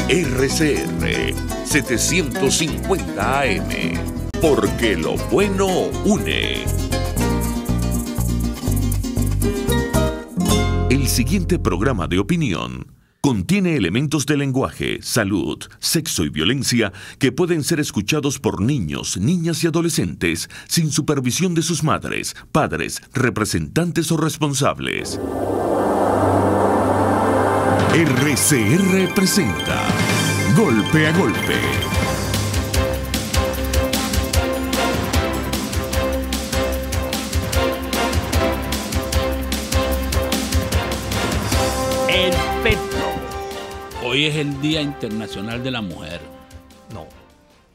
RCR 750 AM, porque lo bueno une. El siguiente programa de opinión contiene elementos de lenguaje, salud, sexo y violencia que pueden ser escuchados por niños, niñas y adolescentes sin supervisión de sus madres, padres, representantes o responsables. RCR presenta Golpe a Golpe. El petro. Hoy es el Día Internacional de la Mujer. No.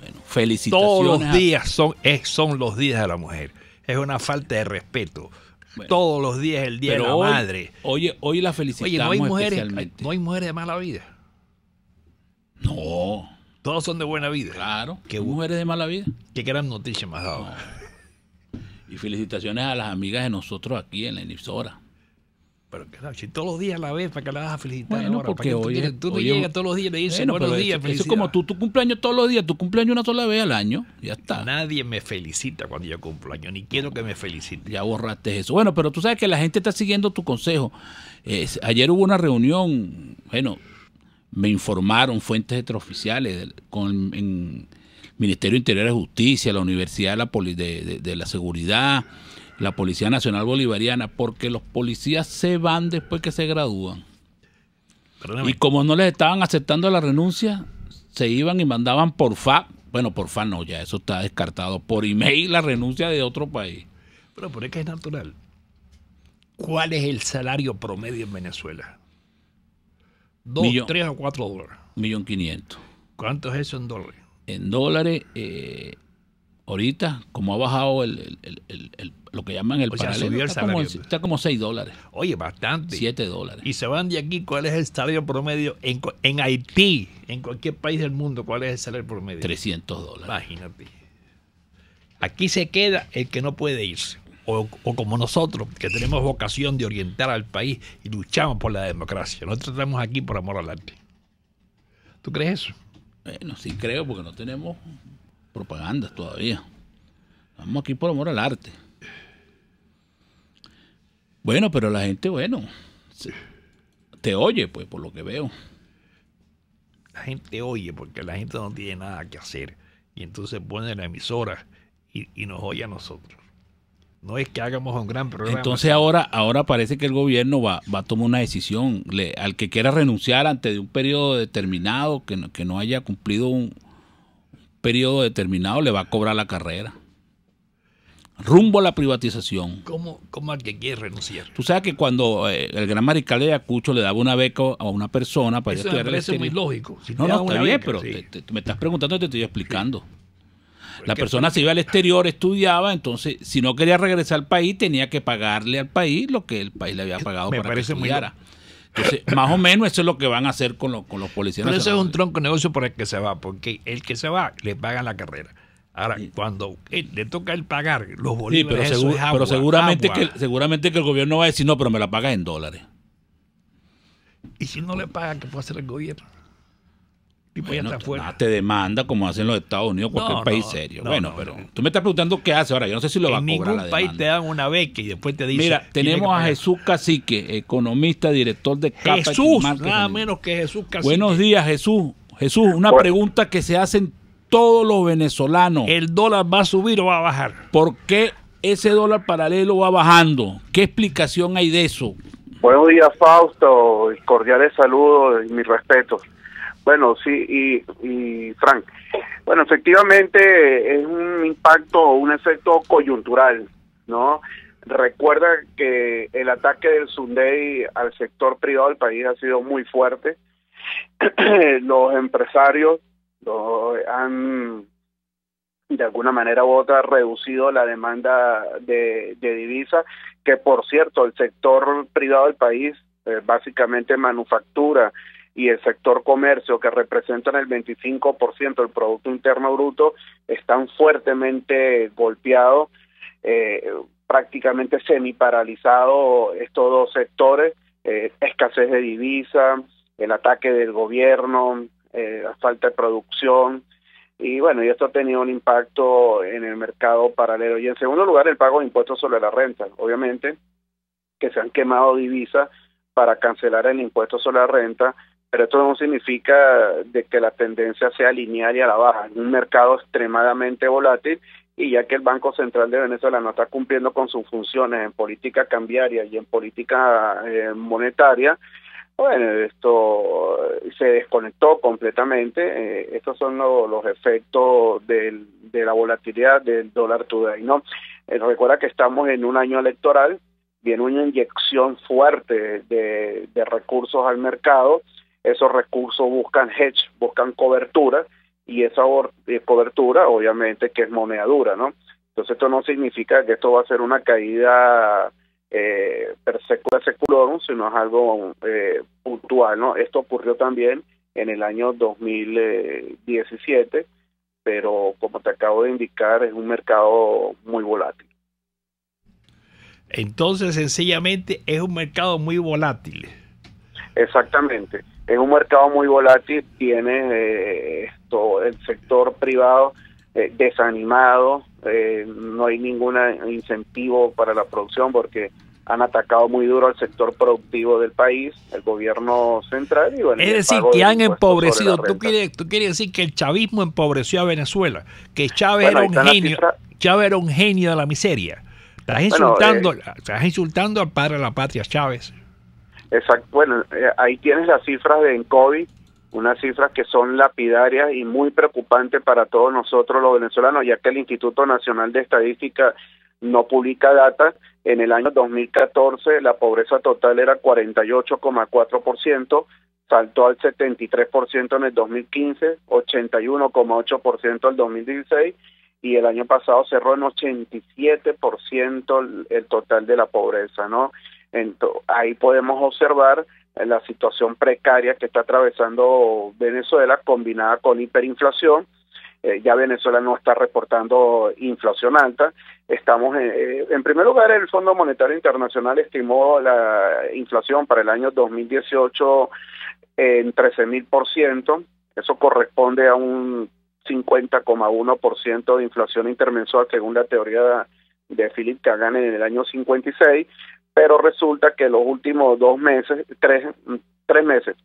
Bueno, felicitaciones. Todos los días son los días de la mujer. Es una falta de respeto. Bueno, todos los días es el Día de la Madre. Hoy la felicitamos. Oye, especialmente. no hay mujeres de mala vida. No. Todos son de buena vida. Claro. ¿Qué mujeres de mala vida? Qué gran noticia me has dado. No. Y felicitaciones a las amigas de nosotros aquí en la emisora. Pero si todos los días la ves, ¿para qué la vas a felicitar? Bueno, ahora? porque tú no llegas todos los días y le dices buenos días, eso es como tu cumpleaños todos los días, tu cumpleaños una sola vez al año, ya está. Nadie me felicita cuando yo cumplo años, ni quiero que me felicite. Ya borraste eso. Bueno, pero tú sabes que la gente está siguiendo tu consejo. Ayer hubo una reunión, bueno, me informaron fuentes extraoficiales con el Ministerio de Interior y Justicia, la Universidad de la Seguridad, la Policía Nacional Bolivariana, porque los policías se van después que se gradúan. Perdóname. Y como no les estaban aceptando la renuncia, se iban y mandaban por fax, bueno, por fax no, ya eso está descartado, por email la renuncia de otro país. Pero por eso es natural. ¿Cuál es el salario promedio en Venezuela? ¿2, 3 o 4 dólares? $1.500.000. ¿Cuánto es eso en dólares? En dólares, ahorita, como ha bajado lo que llaman el paralelo, subió el salario. Está como $6. Oye, bastante. $7. Y se van de aquí, ¿cuál es el salario promedio en Haití, en cualquier país del mundo? ¿Cuál es el salario promedio? $300. Imagínate. Aquí se queda el que no puede irse. O como nosotros, que tenemos vocación de orientar al país y luchamos por la democracia. Nosotros estamos aquí por amor al arte. ¿Tú crees eso? Bueno, sí creo, porque no tenemos propagandas todavía. Estamos aquí por amor al arte. Bueno, pero la gente, te oye, pues, por lo que veo. La gente oye porque la gente no tiene nada que hacer. Y entonces pone la emisora y nos oye a nosotros. No es que hagamos un gran programa. Entonces ahora parece que el gobierno va a tomar una decisión. Al que quiera renunciar antes de un periodo determinado, que no haya cumplido un periodo determinado, le va a cobrar la carrera. Rumbo a la privatización. ¿Cómo al que quiere renunciar? Tú sabes que cuando el gran mariscal de Ayacucho le daba una beca a una persona para ir a estudiar el exterior. Eso es muy lógico. Si no, está bien, pero sí. Me estás preguntando y te estoy explicando. Sí. La persona se iba al exterior, estudiaba, entonces si no quería regresar al país tenía que pagarle al país lo que el país le había pagado para que estudiara. Entonces, más o menos eso es lo que van a hacer con los policías. Pero eso es un tronco de negocio por el que se va, porque el que se va le pagan la carrera. Ahora, cuando le toca el pagar los bolívares, sí, pero seguramente que el gobierno va a decir, no, pero me la pagas en dólares. ¿Y si no le paga, qué puede hacer el gobierno? Bueno, te demanda como hacen los Estados Unidos, cualquier país serio. Pero tú me estás preguntando qué hace ahora. Yo no sé si lo va a cobrar la demanda. En ningún país te dan una beca y después te dicen... Mira, tenemos a Jesús Cacique, economista, director de Capa. Jesús, nada menos que Jesús Cacique. Buenos días, Jesús. Jesús, una pregunta que se hacen todos los venezolanos. ¿El dólar va a subir o va a bajar? ¿Por qué ese dólar paralelo va bajando? ¿Qué explicación hay de eso? Buenos días, Fausto. Cordiales saludos y mis respetos. Bueno, sí, y Frank. Bueno, efectivamente es un impacto, un efecto coyuntural, ¿no? Recuerda que el ataque del Sunday al sector privado del país ha sido muy fuerte. Los empresarios han, de alguna manera u otra, reducido la demanda de divisas, que por cierto, el sector privado del país, básicamente manufactura, y el sector comercio, que representan el 25% del Producto Interno Bruto, están fuertemente golpeados, prácticamente semiparalizados estos dos sectores, escasez de divisas, el ataque del gobierno, la falta de producción, y bueno, y esto ha tenido un impacto en el mercado paralelo. Y en segundo lugar, el pago de impuestos sobre la renta. Obviamente que se han quemado divisas para cancelar el impuesto sobre la renta, pero esto no significa de que la tendencia sea lineal y a la baja. Es un mercado extremadamente volátil, y ya que el Banco Central de Venezuela no está cumpliendo con sus funciones en política cambiaria y en política monetaria, bueno, esto se desconectó completamente. Estos son los efectos de la volatilidad del dólar today, ¿no? Recuerda que estamos en un año electoral, viene una inyección fuerte de recursos al mercado. Esos recursos buscan hedge, buscan cobertura, y esa cobertura obviamente que es moneda dura, ¿no? Entonces esto no significa que esto va a ser una caída per secula seculorum, sino es algo puntual, ¿no? Esto ocurrió también en el año 2017, pero como te acabo de indicar, es un mercado muy volátil. Entonces, sencillamente, es un mercado muy volátil. Exactamente, es un mercado muy volátil. Tiene el sector privado desanimado, no hay ningún incentivo para la producción porque han atacado muy duro al sector productivo del país, el gobierno central. Y bueno, es decir, que han empobrecido. ¿Tú quieres decir que el chavismo empobreció a Venezuela? Que Chávez era un genio. Chávez era un genio de la miseria. Estás insultando al padre de la patria, Chávez. Exacto. Bueno, ahí tienes las cifras de ENCOVI, unas cifras que son lapidarias y muy preocupantes para todos nosotros los venezolanos, ya que el Instituto Nacional de Estadística no publica datos. En el año 2014 la pobreza total era 48,4%, saltó al 73% en el 2015, 81,8% en el 2016, y el año pasado cerró en 87% el total de la pobreza, ¿no? Entonces, ahí podemos observar la situación precaria que está atravesando Venezuela, combinada con hiperinflación. Ya Venezuela no está reportando inflación alta. Estamos en primer lugar, el Fondo Monetario Internacional estimó la inflación para el año 2018 en 13,000%. Eso corresponde a un 50,1% de inflación intermensual según la teoría de Philip Kagan en el año 56, pero resulta que los últimos 2 meses, tres meses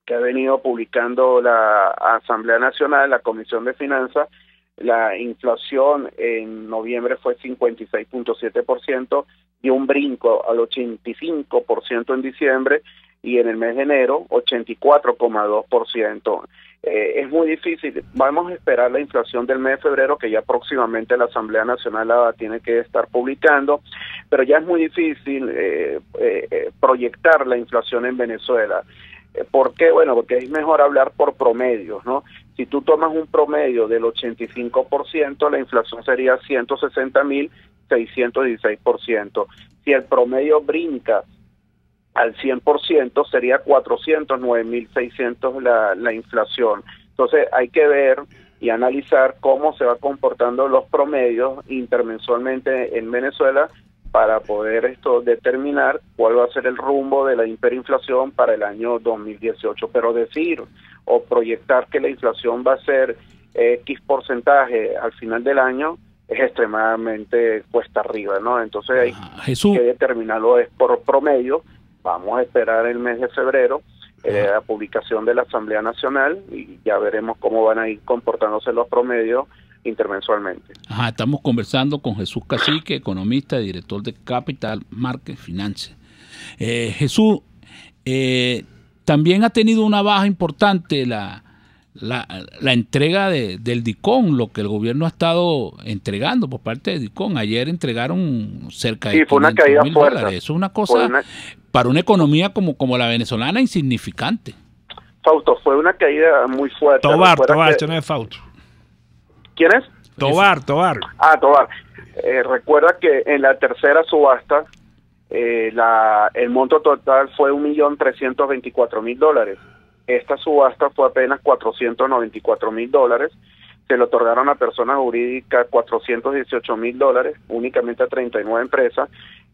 que ha venido publicando la Asamblea Nacional, la Comisión de Finanzas, la inflación en noviembre fue 56,7%, dio un brinco al 85% en diciembre, y en el mes de enero 84,2%. Es muy difícil. Vamos a esperar la inflación del mes de febrero, que ya próximamente la Asamblea Nacional la tiene que estar publicando, pero ya es muy difícil proyectar la inflación en Venezuela. ¿Por qué? Bueno, porque es mejor hablar por promedios, ¿no? Si tú tomas un promedio del 85%, la inflación sería 160,616%. Si el promedio brinca al 100%, sería 409,600 la inflación. Entonces hay que ver y analizar cómo se va comportando los promedios intermensualmente en Venezuela para poder determinar cuál va a ser el rumbo de la hiperinflación para el año 2018. Pero decir o proyectar que la inflación va a ser X porcentaje al final del año es extremadamente cuesta arriba, ¿no? Entonces hay que determinarlo es por promedio. Vamos a esperar el mes de febrero la publicación de la Asamblea Nacional y ya veremos cómo van a ir comportándose los promedios intermensualmente. Estamos conversando con Jesús Cacique, economista y director de Capital Market Finance. Jesús, también ha tenido una baja importante la entrega del DICON, lo que el gobierno ha estado entregando por parte de DICON. Ayer entregaron cerca de $500,000. Eso es una cosa para una economía como la venezolana insignificante. Fausto, fue una caída muy fuerte. Tobar, esto no es Fausto. ¿Quién es? Tobar. Tobar. Recuerda que en la tercera subasta el monto total fue $1,324,000. Esta subasta fue apenas $494,000. Se le otorgaron a personas jurídicas $418,000, únicamente a 39 empresas,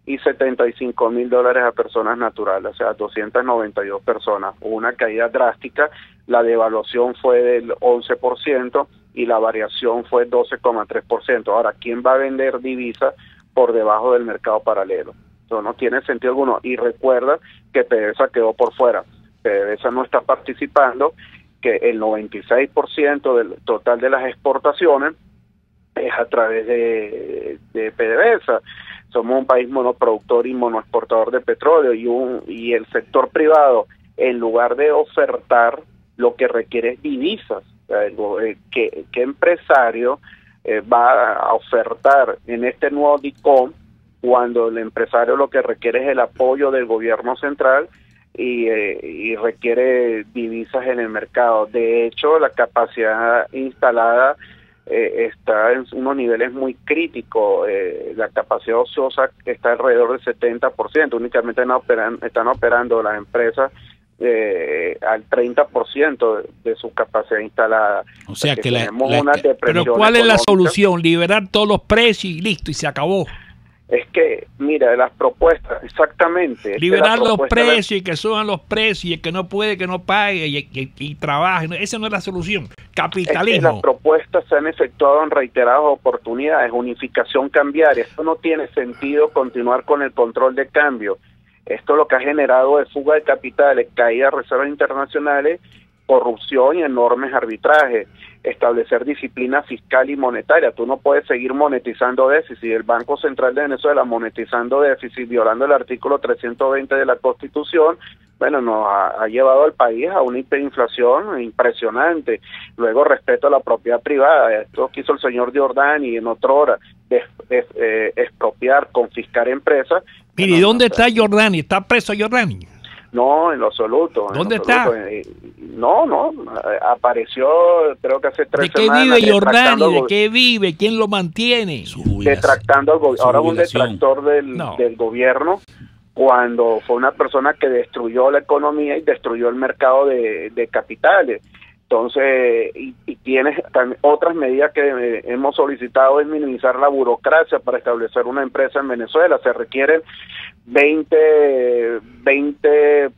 y $75,000 a personas naturales, o sea, 292 personas. Una caída drástica, la devaluación fue del 11% y la variación fue 12,3%. Ahora, ¿quién va a vender divisas por debajo del mercado paralelo? Eso no tiene sentido alguno. Y recuerda que PDVSA quedó por fuera. PDVSA no está participando, que el 96% del total de las exportaciones es a través de PDVSA. Somos un país monoproductor y monoexportador de petróleo, y el sector privado, en lugar de ofertar, lo que requiere es divisas. ¿Qué empresario va a ofertar en este nuevo DICOM cuando el empresario lo que requiere es el apoyo del gobierno central y requiere divisas en el mercado? De hecho, la capacidad instalada está en unos niveles muy críticos. La capacidad ociosa está alrededor del 70%. Únicamente están operando las empresas al 30% de su capacidad instalada. O sea que pero ¿cuál es la solución? Liberar todos los precios y listo, y se acabó. Es que, mira, las propuestas, exactamente. Liberar los precios y que suban los precios, y el que no puede, que no pague y trabaje. Esa no es la solución. Capitalismo. Es que las propuestas se han efectuado en reiteradas oportunidades. Unificación cambiaria. Esto no tiene sentido continuar con el control de cambio. Esto lo que ha generado es fuga de capitales, caída de reservas internacionales, corrupción y enormes arbitrajes. Establecer disciplina fiscal y monetaria. Tú no puedes seguir monetizando déficit. El Banco Central de Venezuela monetizando déficit, violando el artículo 320 de la Constitución, bueno, nos ha llevado al país a una hiperinflación impresionante. Luego, respeto a la propiedad privada. Esto que hizo el señor Giordani en otra hora, expropiar, confiscar empresas. Mire, ¿y dónde está Giordani? ¿Está preso Giordani? No, en lo absoluto. ¿Dónde está? No, apareció creo que hace 3 semanas. ¿De qué vive Giordani? ¿De qué vive? ¿Quién lo mantiene? Detractando al gobierno. Ahora es un detractor del gobierno, cuando fue una persona que destruyó la economía y destruyó el mercado de capitales. Entonces, y tiene otras medidas que hemos solicitado, es minimizar la burocracia para establecer una empresa en Venezuela. Se requieren 20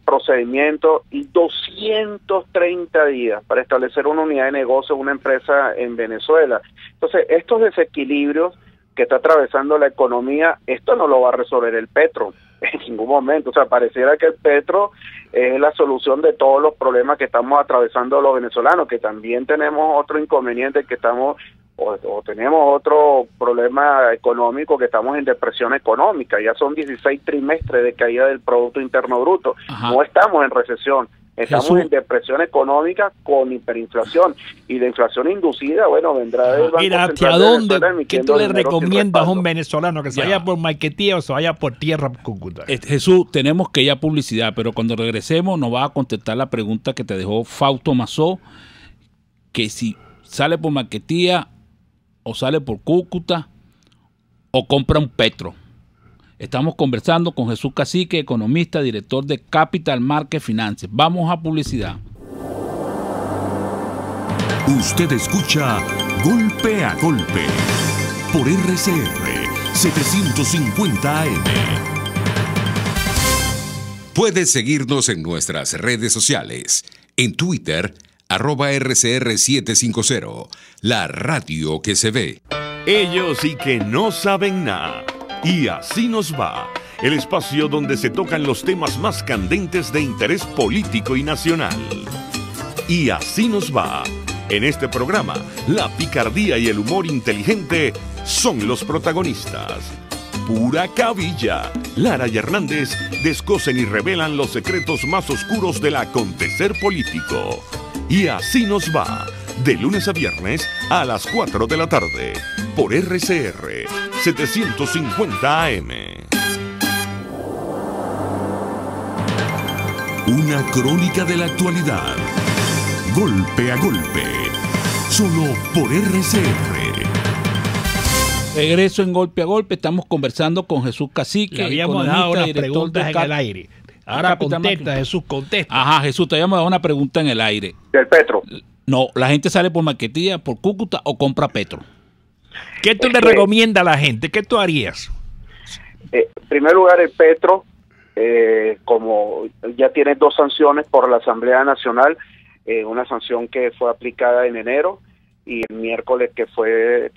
procedimientos y 230 días para establecer una unidad de negocio, una empresa en Venezuela. Entonces, estos desequilibrios que está atravesando la economía, esto no lo va a resolver el petro en ningún momento. O sea, pareciera que el petro es la solución de todos los problemas que estamos atravesando los venezolanos, que también tenemos otro inconveniente, que estamos o tenemos otro problema económico, que estamos en depresión económica. Ya son 16 trimestres de caída del Producto Interno Bruto. Ajá. No estamos en recesión. Estamos en depresión económica con hiperinflación, y la inflación inducida, bueno, vendrá del Banco Mira, Central ¿hacia dónde? ¿Qué tú le dinero recomiendas a un venezolano que se vaya por Maiquetía o se vaya por tierra por Cúcuta? Jesús, tenemos que ir a publicidad, pero cuando regresemos nos va a contestar la pregunta que te dejó Fausto Mazó, que si sale por Maiquetía o sale por Cúcuta o compra un petro. Estamos conversando con Jesús Cacique, economista, director de Capital Market Finance. Vamos a publicidad. Usted escucha Golpe a Golpe por RCR 750 AM. Puedes seguirnos en nuestras redes sociales. En Twitter, @RCR750, la radio que se ve. Ellos sí que no saben nada. Y así nos va, el espacio donde se tocan los temas más candentes de interés político y nacional. Y así nos va. En este programa, la picardía y el humor inteligente son los protagonistas. Pura cabilla. Lara y Hernández descosen y revelan los secretos más oscuros del acontecer político. Y así nos va, de lunes a viernes a las 4 de la tarde, por RCR 750 AM. Una crónica de la actualidad. Golpe a golpe. Solo por RCR. Regreso en Golpe a Golpe. Estamos conversando con Jesús Cacique. Le habíamos dado unas preguntas en el aire. Ahora contesta, Jesús, contesta. Ajá, Jesús, te habíamos dado una pregunta en el aire. ¿Del petro? No, la gente sale por Maiquetía, por Cúcuta o compra petro. ¿Qué tú le recomiendas a la gente? ¿Qué tú harías? En primer lugar, el Petro, como ya tiene 2 sanciones por la Asamblea Nacional, una sanción que fue aplicada en enero y el miércoles que fue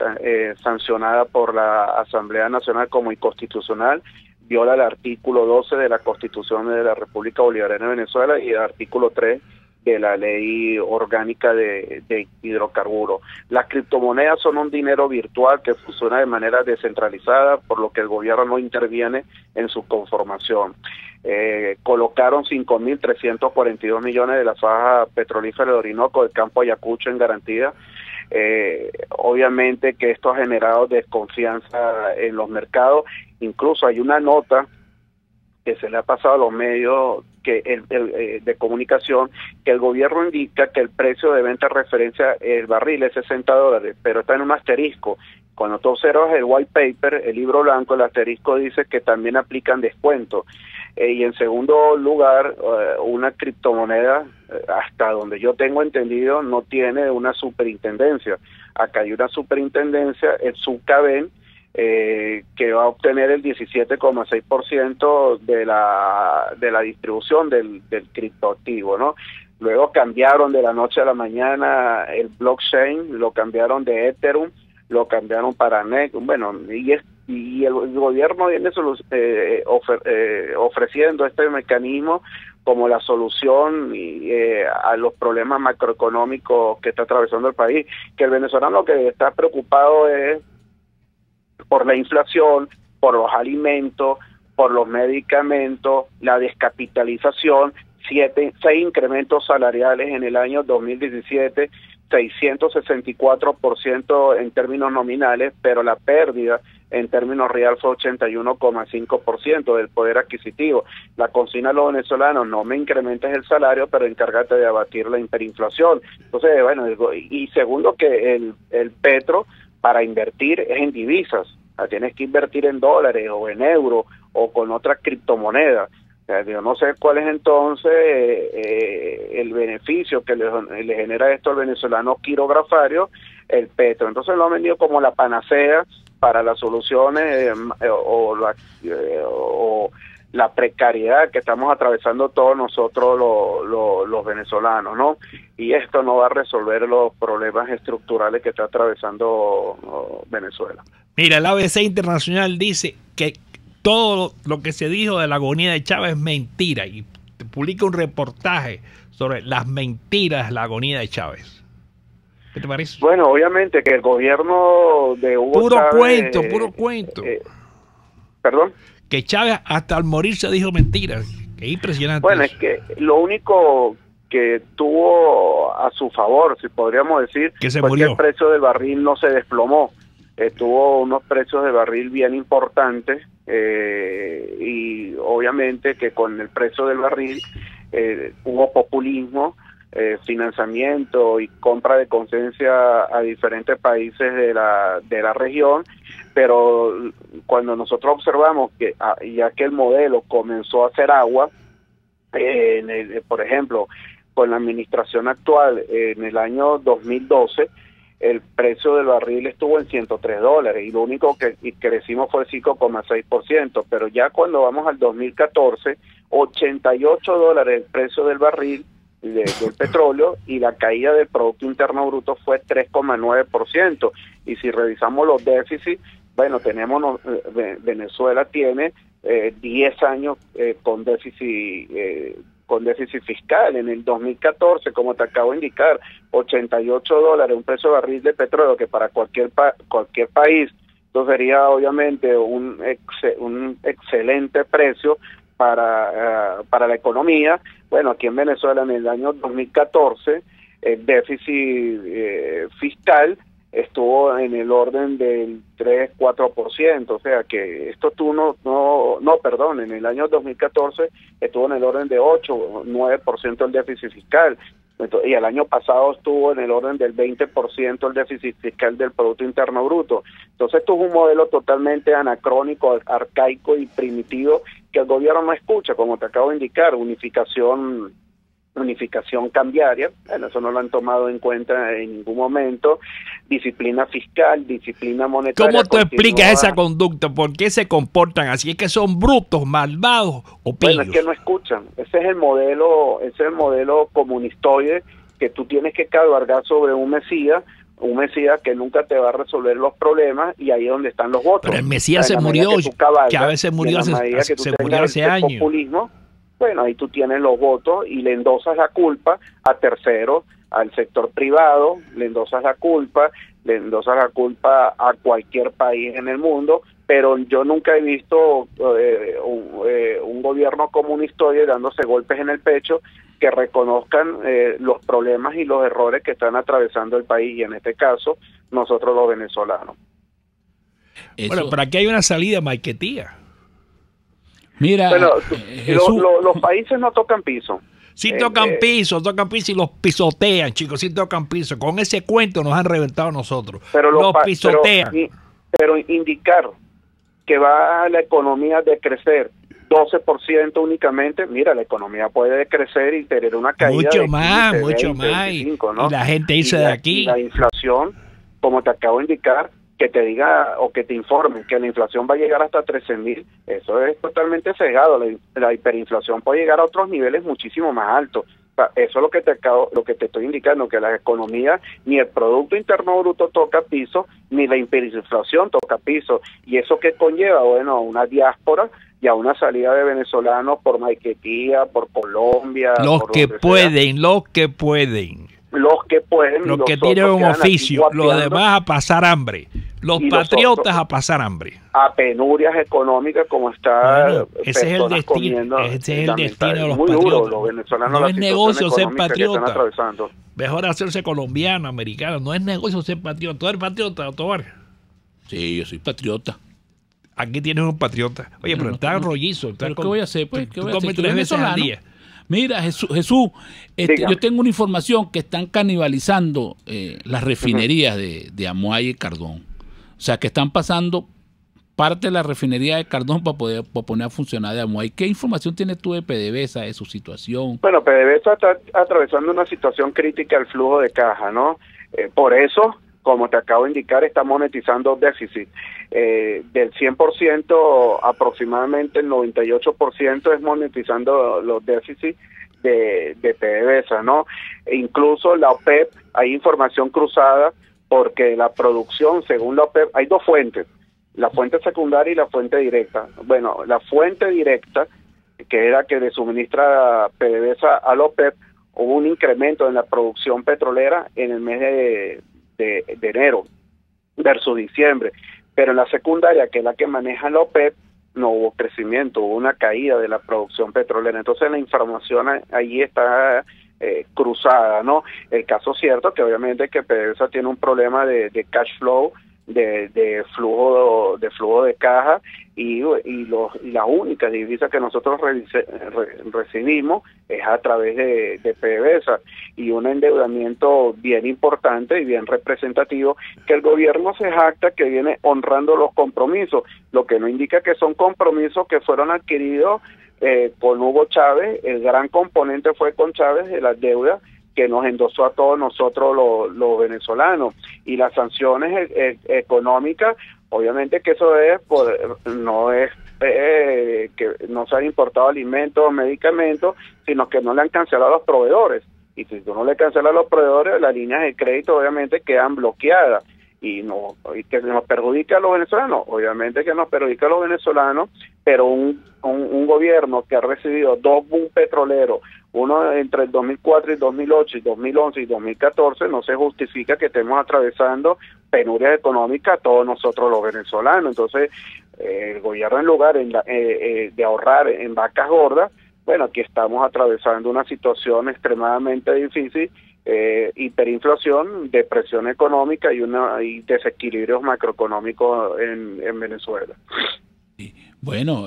sancionada por la Asamblea Nacional como inconstitucional, viola el artículo 12 de la Constitución de la República Bolivariana de Venezuela y el artículo 3 de la Ley Orgánica de Hidrocarburos. Las criptomonedas son un dinero virtual que funciona de manera descentralizada, por lo que el gobierno no interviene en su conformación. Colocaron 5.342 millones de la faja petrolífera de Orinoco del campo Ayacucho en garantía. Obviamente que esto ha generado desconfianza en los mercados. Incluso hay una nota que se le ha pasado a los medios de comunicación, que el gobierno indica que el precio de venta de referencia el barril es $60, pero está en un asterisco. Cuando tú observas el white paper, el libro blanco, el asterisco dice que también aplican descuento. Y en segundo lugar, una criptomoneda, hasta donde yo tengo entendido, no tiene una superintendencia. Acá hay una superintendencia, el Subcaben, que va a obtener el 17,6% de la distribución del criptoactivo, ¿no? Luego cambiaron de la noche a la mañana el blockchain, lo cambiaron de Ethereum, lo cambiaron para NEC, bueno, y el gobierno viene ofreciendo este mecanismo como la solución a los problemas macroeconómicos que está atravesando el país, que el venezolano lo que está preocupado es por la inflación, por los alimentos, por los medicamentos, la descapitalización, 6 incrementos salariales en el año 2017, 664% en términos nominales, pero la pérdida en términos real fue 81,5% del poder adquisitivo. La consigna de los venezolanos: no me incrementes el salario, pero encárgate de abatir la hiperinflación. Entonces, bueno, y segundo, que el petro para invertir es en divisas, o sea, tienes que invertir en dólares o en euros o con otras criptomonedas. O sea, yo no sé cuál es entonces el beneficio que le genera esto al venezolano quirografario, el petro. Entonces lo han vendido como la panacea para las soluciones o la precariedad que estamos atravesando todos nosotros los venezolanos, ¿no? Y esto no va a resolver los problemas estructurales que está atravesando Venezuela. Mira, el ABC Internacional dice que todo lo que se dijo de la agonía de Chávez es mentira y publica un reportaje sobre las mentiras de la agonía de Chávez. ¿Qué te parece? Bueno, obviamente que el gobierno de Hugo puro Chávez... Puro cuento. ¿Perdón? Que Chávez hasta al morir se dijo mentiras. Qué impresionante. Bueno, eso. es que lo único que tuvo a su favor, si podríamos decir, que se fue murió. que el precio del barril no se desplomó. Tuvo unos precios de barril bien importantes y obviamente que con el precio del barril hubo populismo, financiamiento y compra de conciencia a diferentes países de la región, pero cuando nosotros observamos que ya que el modelo comenzó a hacer agua, por ejemplo, con la administración actual en el año 2012, el precio del barril estuvo en $103 y lo único que crecimos fue el 5,6%, pero ya cuando vamos al 2014, $88 el precio del barril del petróleo y la caída del Producto Interno Bruto fue 3,9%. Y si revisamos los déficits, bueno, Venezuela tiene 10 años con déficit fiscal. En el 2014, como te acabo de indicar, $88, un precio de barril de petróleo que para cualquier país esto sería obviamente un excelente precio para la economía. Bueno, aquí en Venezuela en el año 2014 el déficit fiscal estuvo en el orden del 3-4%, o sea que esto en el año 2014 estuvo en el orden de 8-9% el déficit fiscal, y el año pasado estuvo en el orden del 20% el déficit fiscal del Producto Interno Bruto. Entonces esto es un modelo totalmente anacrónico, arcaico y primitivo que el gobierno no escucha, como te acabo de indicar: unificación unificación cambiaria, bueno, eso no lo han tomado en cuenta en ningún momento, disciplina fiscal, disciplina monetaria. ¿Cómo tú explicas continúa. esa conducta? ¿Por qué se comportan así? ¿Es que son brutos, malvados o pillos? Bueno, es que no escuchan, ese es el modelo comunistoide, que tú tienes que cabalgar sobre un mesías que nunca te va a resolver los problemas, y ahí es donde están los votos. Pero el mesías se En la murió, medida que tú cabalgas, que a veces y en murió la hace, medida que tú se tengas murió hace el años. populismo, bueno, ahí tú tienes los votos y le endosas la culpa a terceros, al sector privado, le endosas la culpa a cualquier país en el mundo, pero yo nunca he visto un gobierno comunistoide dándose golpes en el pecho que reconozcan los problemas y los errores que están atravesando el país, y en este caso nosotros los venezolanos. Bueno, pero aquí hay una salida maiquetía. Mira, Bueno, Jesús, los países no tocan piso. Sí tocan piso y los pisotean, chicos, sí tocan piso. Con ese cuento nos han reventado a nosotros. Pero los pisotean. Pero indicar que va la economía a decrecer 12% únicamente, mira, la economía puede decrecer y tener una caída mucho de más, 15, mucho 20, más. 25, ¿no? Y la gente irse de aquí. Y la inflación, como te acabo de indicar, que te diga o que te informen que la inflación va a llegar hasta 13.000, eso es totalmente cegado. La hiperinflación puede llegar a otros niveles muchísimo más altos. O sea, eso es lo que te estoy indicando, que la economía, ni el Producto Interno Bruto toca piso, ni la hiperinflación toca piso. ¿Y eso qué conlleva? Bueno, una diáspora y a una salida de venezolanos por Maiquetía, por Colombia. Los por que donde pueden, sea. los que pueden. Los que pueden. Los que otros tienen un quedan aquí oficio, los guapeando demás a pasar hambre. Los Y los patriotas otros a pasar hambre. a penurias económicas, como está Bueno, ese es el personas destino, comiendo. ese es el lamentable, destino de los muy patriotas. duro, los venezolanos, No la es situación negocio ser económica que patriota. están atravesando. Mejor hacerse colombiano, americano. No es negocio ser patriota. ¿Tú eres patriota, Tobar? sí, yo soy patriota. Aquí tienes un patriota. Oye, pero está rollizo. Está ¿Pero qué voy a hacer? Pues? ¿Qué tú voy a hacer? comes Tú 3 eres veces al venezolano. día. Mira, Jesús, Dígame. yo tengo una información que están canibalizando las refinerías de Amuay y Cardón. O sea, que están pasando parte de la refinería de Cardón para poner a funcionar de Amuay. ¿Qué información tienes tú de PDVSA, de su situación? Bueno, PDVSA está atravesando una situación crítica al flujo de caja, ¿no? Por eso, como te acabo de indicar, está monetizando déficit. Del 100%, aproximadamente el 98% es monetizando los déficits de PDVSA, ¿no? E incluso la OPEP, hay información cruzada, porque la producción, según la OPEP, hay dos fuentes, la fuente secundaria y la fuente directa. Bueno, la fuente directa, que era que le suministra PDVSA a la OPEP, hubo un incremento en la producción petrolera en el mes de enero versus diciembre, pero en la secundaria, que es la que maneja la OPEP, no hubo crecimiento, hubo una caída de la producción petrolera. Entonces la información ahí está cruzada, ¿no? El caso cierto que obviamente que PDVSA tiene un problema de cash flow, de flujo de caja, y la única divisa que nosotros recibimos es a través de PDVSA, y un endeudamiento bien importante y bien representativo, que el gobierno se jacta que viene honrando los compromisos, lo que no indica que son compromisos que fueron adquiridos con Hugo Chávez. El gran componente fue con Chávez de las deudas que nos endosó a todos nosotros los venezolanos, y las sanciones económicas, obviamente que eso no es que no se han importado alimentos o medicamentos, sino que no le han cancelado a los proveedores, y si tú no le cancelas a los proveedores, las líneas de crédito obviamente quedan bloqueadas, y que nos perjudica a los venezolanos, obviamente que nos perjudica a los venezolanos, pero un gobierno que ha recibido 2 boom petroleros, uno entre el 2004 y 2008, y 2011 y 2014, no se justifica que estemos atravesando penurias económicas todos nosotros los venezolanos. Entonces, el gobierno, en lugar de ahorrar en vacas gordas, bueno, aquí estamos atravesando una situación extremadamente difícil, hiperinflación, depresión económica y desequilibrios macroeconómicos en Venezuela. Bueno,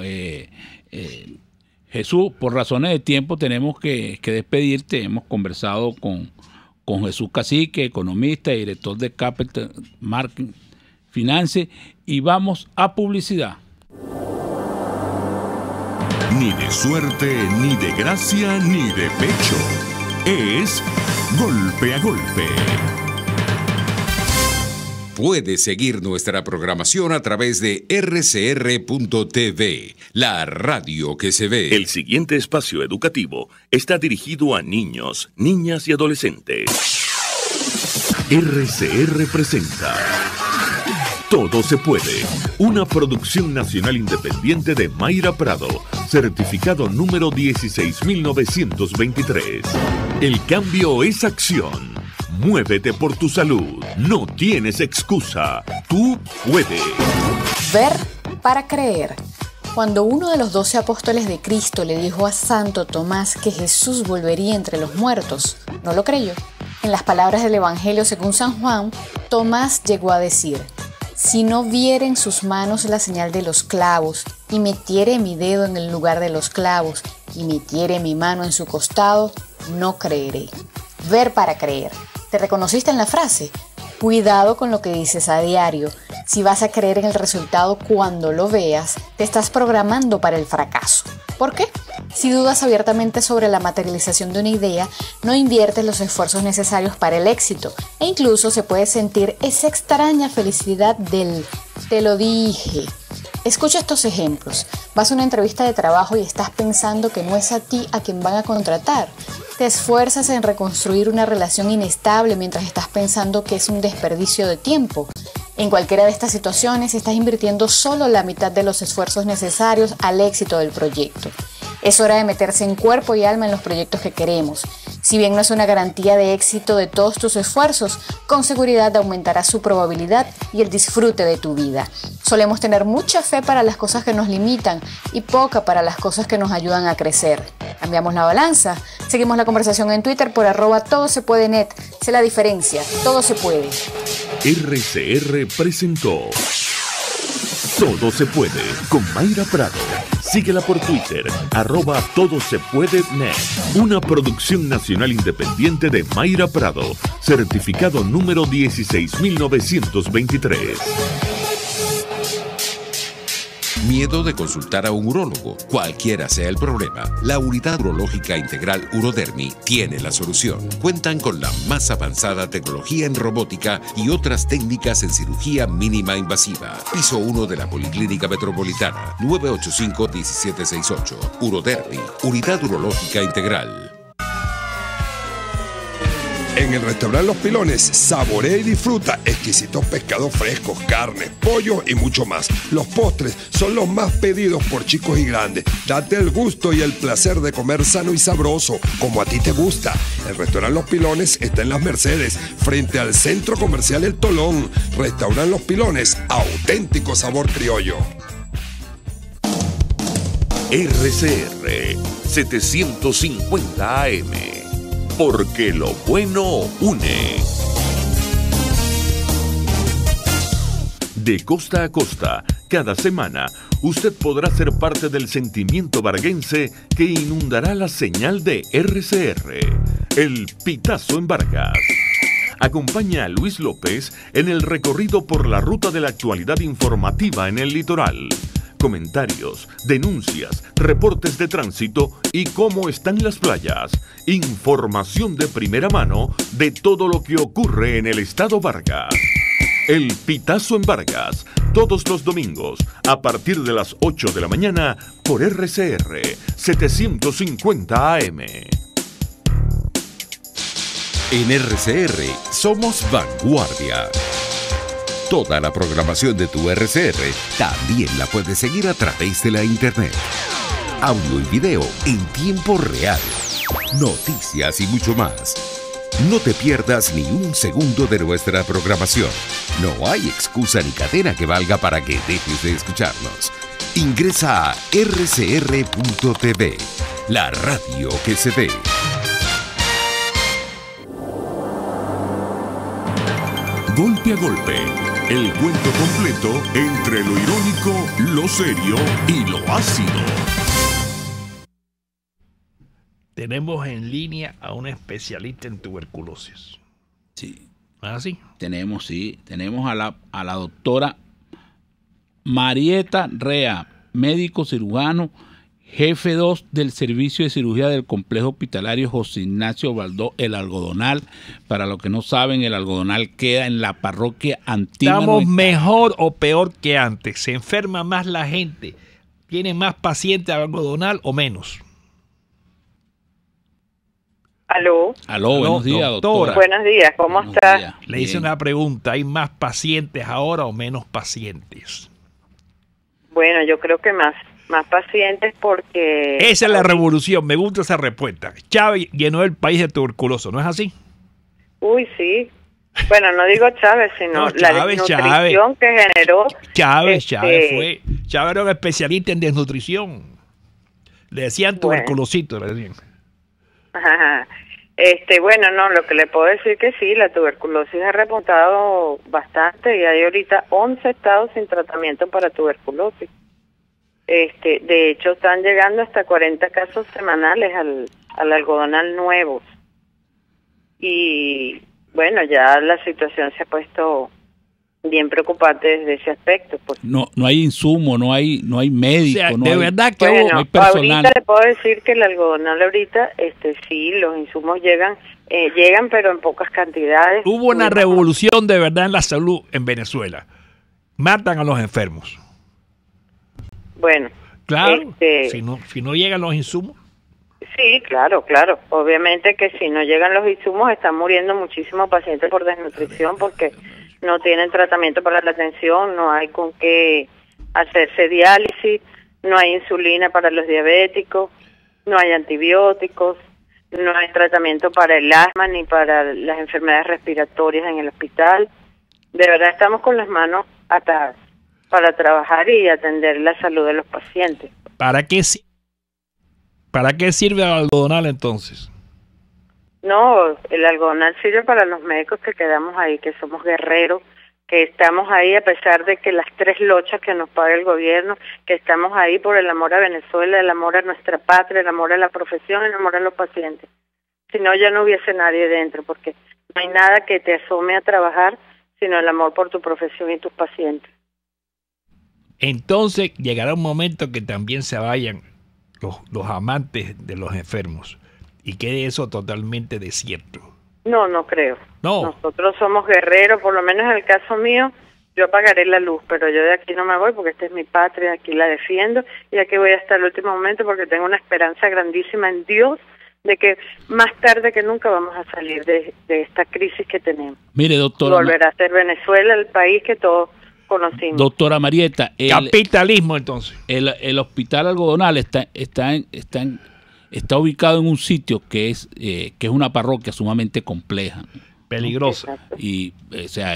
Jesús, por razones de tiempo tenemos que despedirte. Hemos conversado con Jesús Cacique, economista y director de Capital Market Finance, y vamos a publicidad. Ni de suerte, ni de gracia, ni de pecho. es Golpe a Golpe. Puede seguir nuestra programación a través de rcr.tv, la radio que se ve. El siguiente espacio educativo está dirigido a niños, niñas y adolescentes. RCR presenta Todo se puede, una producción nacional independiente de Mayra Prado, certificado número 16923. El cambio es acción. Muévete por tu salud. No tienes excusa. Tú puedes. Ver para creer. Cuando uno de los 12 apóstoles de Cristo le dijo a Santo Tomás que Jesús volvería entre los muertos, no lo creyó. En las palabras del Evangelio según San Juan, Tomás llegó a decir: si no viere en sus manos la señal de los clavos, y metiere mi dedo en el lugar de los clavos, y metiere mi mano en su costado, no creeré. Ver para creer. ¿Te reconociste en la frase? Cuidado con lo que dices a diario. Si vas a creer en el resultado cuando lo veas, te estás programando para el fracaso. ¿Por qué? Si dudas abiertamente sobre la materialización de una idea, no inviertes los esfuerzos necesarios para el éxito, e incluso se puede sentir esa extraña felicidad del "te lo dije". Escucha estos ejemplos. Vas a una entrevista de trabajo y estás pensando que no es a ti a quien van a contratar. Te esfuerzas en reconstruir una relación inestable mientras estás pensando que es un desperdicio de tiempo. En cualquiera de estas situaciones estás invirtiendo solo la mitad de los esfuerzos necesarios al éxito del proyecto. Es hora de meterse en cuerpo y alma en los proyectos que queremos. Si bien no es una garantía de éxito de todos tus esfuerzos, con seguridad aumentará su probabilidad y el disfrute de tu vida. Solemos tener mucha fe para las cosas que nos limitan y poca para las cosas que nos ayudan a crecer. Cambiamos la balanza. Seguimos la conversación en Twitter por @todosepuedenet. Sé la diferencia. Todo se puede. RCR presentó Todo se puede con Mayra Prado. Síguela por Twitter, @todosepuedenet. Una producción nacional independiente de Mayra Prado, certificado número 16923. Miedo de consultar a un urólogo. Cualquiera sea el problema, la Unidad Urológica Integral Urodermi tiene la solución. Cuentan con la más avanzada tecnología en robótica y otras técnicas en cirugía mínima invasiva. Piso 1 de la Policlínica Metropolitana, 985-1768. Urodermi, Unidad Urológica Integral. En el restaurante Los Pilones, saborea y disfruta exquisitos pescados frescos, carnes, pollo y mucho más. Los postres son los más pedidos por chicos y grandes. Date el gusto y el placer de comer sano y sabroso, como a ti te gusta. El restaurante Los Pilones está en Las Mercedes, frente al Centro Comercial El Tolón. Restaurante Los Pilones, auténtico sabor criollo. RCR 750 AM. Porque lo bueno une. De costa a costa, cada semana, usted podrá ser parte del sentimiento varguense que inundará la señal de RCR, el Pitazo en Vargas. Acompaña a Luis López en el recorrido por la ruta de la actualidad informativa en el litoral. Comentarios, denuncias, reportes de tránsito y cómo están las playas. Información de primera mano de todo lo que ocurre en el estado Vargas. El Pitazo en Vargas, todos los domingos, a partir de las 8 de la mañana, por RCR 750 AM. En RCR somos vanguardia. Toda la programación de tu RCR también la puedes seguir a través de la internet. Audio y video en tiempo real. Noticias y mucho más. No te pierdas ni un segundo de nuestra programación. No hay excusa ni cadena que valga para que dejes de escucharnos. Ingresa a rcr.tv, la radio que se ve. Golpe a golpe, el cuento completo entre lo irónico, lo serio y lo ácido. Tenemos en línea a un especialista en tuberculosis. Sí. ¿No es así? Tenemos a la doctora Marieta Rea, médico cirujano, jefe 2 del Servicio de Cirugía del Complejo Hospitalario José Ignacio Baldó, El Algodonal. Para los que no saben, El Algodonal queda en la parroquia Antímano. ¿Estamos mejor o peor que antes? ¿Se enferma más la gente? ¿Tiene más pacientes algodonal o menos? Aló. Aló, buenos días, doctora. Buenos días, ¿cómo Buenos está? días. Le hice Bien. una pregunta. ¿Hay más pacientes ahora o menos pacientes? Bueno, yo creo que más pacientes porque... Esa es la revolución. Me gusta esa respuesta. Chávez llenó el país de tuberculosos, ¿no es así? Uy, sí. Bueno, no digo Chávez, sino No, la Chávez, desnutrición que generó... Chávez fue. Chávez era un especialista en desnutrición. Le decían tuberculosito, le decían. Ajá. Bueno, no, lo que le puedo decir que sí, la tuberculosis ha repuntado bastante y hay ahorita 11 estados sin tratamiento para tuberculosis. De hecho, están llegando hasta 40 casos semanales al algodonal nuevos. Y bueno, ya la situación se ha puesto bien preocupante desde ese aspecto. Pues. No hay insumo, no hay médico, O sea, no de hay, verdad que Bueno, no hay personal. ahorita le puedo decir que el algodonal ahorita, sí, los insumos llegan, pero en pocas cantidades. hubo una revolución de verdad en la salud en Venezuela. Matan a los enfermos. Bueno. Claro, si no llegan los insumos. Sí, claro. Obviamente que si no llegan los insumos están muriendo muchísimos pacientes por desnutrición porque no tienen tratamiento para la tensión, no hay con qué hacerse diálisis, no hay insulina para los diabéticos, no hay antibióticos, no hay tratamiento para el asma ni para las enfermedades respiratorias en el hospital. De verdad estamos con las manos atadas para trabajar y atender la salud de los pacientes. ¿Para qué sirve el algodonal entonces? No, el algodonal sirve para los médicos que quedamos ahí, que somos guerreros, que estamos ahí a pesar de que las 3 lochas que nos paga el gobierno, que estamos ahí por el amor a Venezuela, el amor a nuestra patria, el amor a la profesión, el amor a los pacientes. Si no, ya no hubiese nadie dentro, porque no hay nada que te asome a trabajar, sino el amor por tu profesión y tus pacientes. Entonces llegará un momento que también se vayan los amantes de los enfermos y quede eso totalmente desierto. No creo. No. Nosotros somos guerreros, por lo menos en el caso mío, yo apagaré la luz, pero yo de aquí no me voy porque esta es mi patria, aquí la defiendo y aquí voy hasta el último momento porque tengo una esperanza grandísima en Dios de que más tarde que nunca vamos a salir de esta crisis que tenemos. Mire, doctora. Volverá a ser Venezuela el país que todos conocimos. Doctora Marieta, Capitalismo entonces. el hospital algodonal está ubicado en un sitio que es una parroquia sumamente compleja. Peligrosa. Exacto. Y, o sea,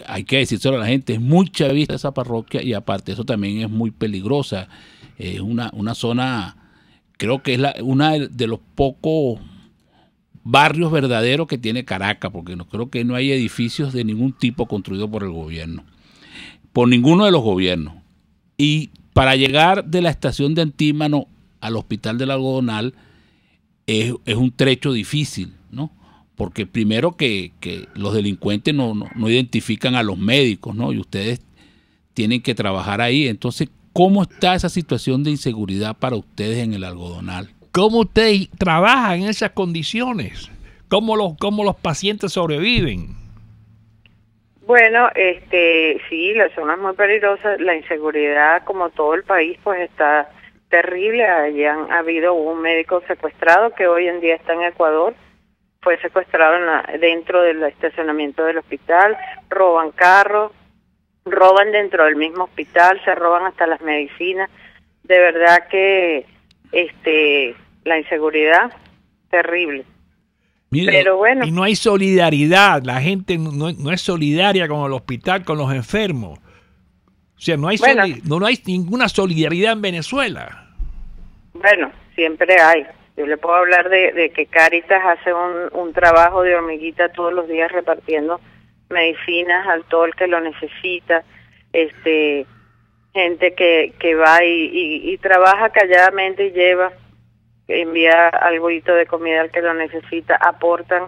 hay que decírselo a la gente, es muy chavista esa parroquia y aparte eso también es muy peligrosa. Es una zona, creo que es una de los pocos barrios verdaderos que tiene Caracas, porque creo que no hay edificios de ningún tipo construidos por el gobierno, por ninguno de los gobiernos. Y para llegar de la estación de Antímano al hospital del Algodonal es un trecho difícil, ¿no? Porque primero que los delincuentes no identifican a los médicos, ¿no? Y ustedes tienen que trabajar ahí. Entonces, ¿cómo está esa situación de inseguridad para ustedes en el Algodonal? ¿Cómo ustedes trabajan en esas condiciones? ¿Cómo los pacientes sobreviven? Bueno, sí, la zona es muy peligrosa, la inseguridad como todo el país pues está terrible. Allí ha habido un médico secuestrado que hoy en día está en Ecuador, fue secuestrado dentro del estacionamiento del hospital, roban carros, roban dentro del mismo hospital, se roban hasta las medicinas. De verdad que la inseguridad terrible. Mire, pero bueno, Y no hay solidaridad, la gente no es solidaria con el hospital, con los enfermos. O sea, no hay ninguna solidaridad en Venezuela. bueno, siempre hay. Yo le puedo hablar de que Cáritas hace un trabajo de hormiguita todos los días repartiendo medicinas a todo el que lo necesita. Gente que va y trabaja calladamente y envía algo de comida al que lo necesita, aportan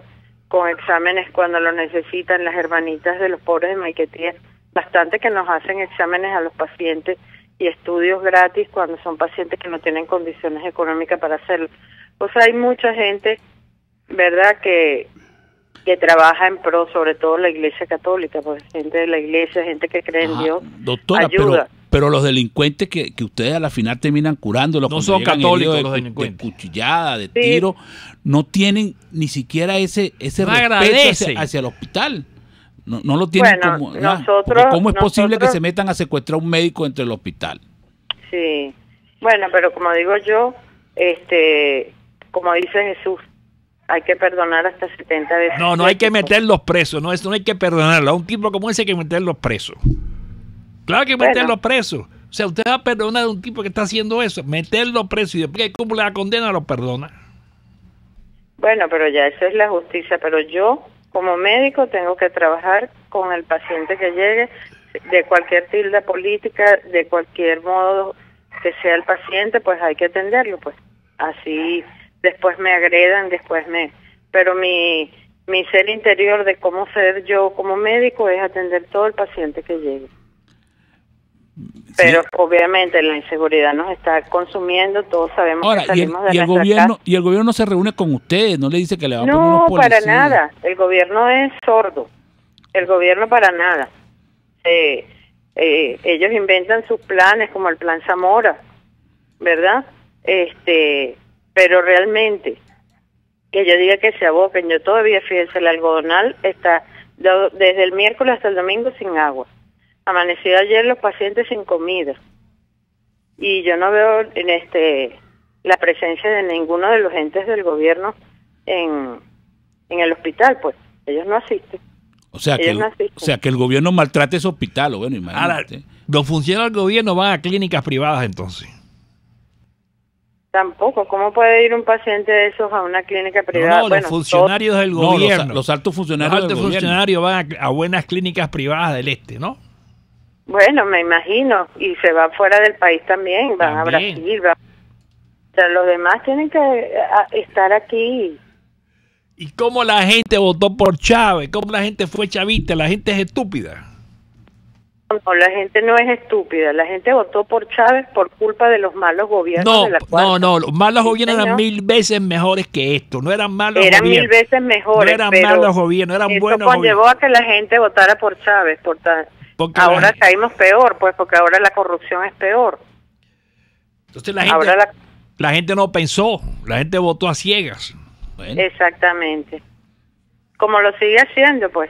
con exámenes cuando lo necesitan. Las hermanitas de los pobres de Maiquetía, bastante que nos hacen exámenes a los pacientes y estudios gratis cuando son pacientes que no tienen condiciones económicas para hacerlo. O sea, hay mucha gente, ¿verdad?, que trabaja en pro, sobre todo la Iglesia Católica, pues gente de la Iglesia, gente que cree en Dios. Doctora, ayuda. pero los delincuentes que ustedes a la final terminan curándolos, no son católicos los delincuentes, de cuchillada, de tiro, no tienen ni siquiera ese respeto hacia el hospital. No lo tienen como... ¿Cómo es posible que se metan a secuestrar a un médico dentro del hospital? Sí, bueno, pero como digo yo, como dice Jesús, hay que perdonar hasta 70 veces. No hay que meterlos presos, no hay que perdonarlo. A un tipo como ese hay que meterlos presos. Claro que meterlos presos. O sea, usted va a perdonar a un tipo que está haciendo eso, meterlo preso y después que cumple la condena lo perdona. Bueno, pero ya eso es la justicia, pero yo como médico tengo que trabajar con el paciente que llegue, de cualquier tilda política, de cualquier modo que sea el paciente, pues hay que atenderlo, pues así después me agredan, pero mi ser interior de cómo ser yo como médico es atender todo el paciente que llegue. Pero obviamente la inseguridad nos está consumiendo, todos sabemos. Ahora, que salimos de nuestra casa. Y el gobierno se reúne con ustedes, no le dice que le va a poner unos policías. No, para nada, el gobierno es sordo, el gobierno para nada. Ellos inventan sus planes como el plan Zamora, ¿verdad? Pero realmente que yo diga que se aboquen, yo todavía, fíjense, el algodonal está desde el miércoles hasta el domingo sin agua. Amanecido ayer los pacientes sin comida. Y yo no veo la presencia de ninguno de los entes del gobierno en el hospital, pues. Ellos no asisten. O sea que el gobierno maltrata ese hospital, bueno, imagínate. Ahora, los funcionarios del gobierno van a clínicas privadas entonces. Tampoco, ¿cómo puede ir un paciente de esos a una clínica privada? No, los funcionarios del gobierno. Los altos funcionarios del gobierno van a buenas clínicas privadas del este, ¿no? Bueno, me imagino, y se va fuera del país también, van a Brasil, o sea, los demás tienen que estar aquí. ¿Y cómo la gente votó por Chávez? ¿Cómo la gente fue chavista? La gente es estúpida. No, la gente no es estúpida, la gente votó por Chávez por culpa de los malos gobiernos de la cuarta. No, los malos gobiernos eran 1000 veces mejores que esto, no eran malos gobiernos. Eran 1000 veces mejores, no eran malos gobiernos, eran buenos gobiernos. Conllevó a que la gente votara por Chávez, porque ahora caímos peor, pues, porque ahora la corrupción es peor. Entonces la gente no pensó, la gente votó a ciegas. Bueno. Exactamente. Como lo sigue haciendo, pues.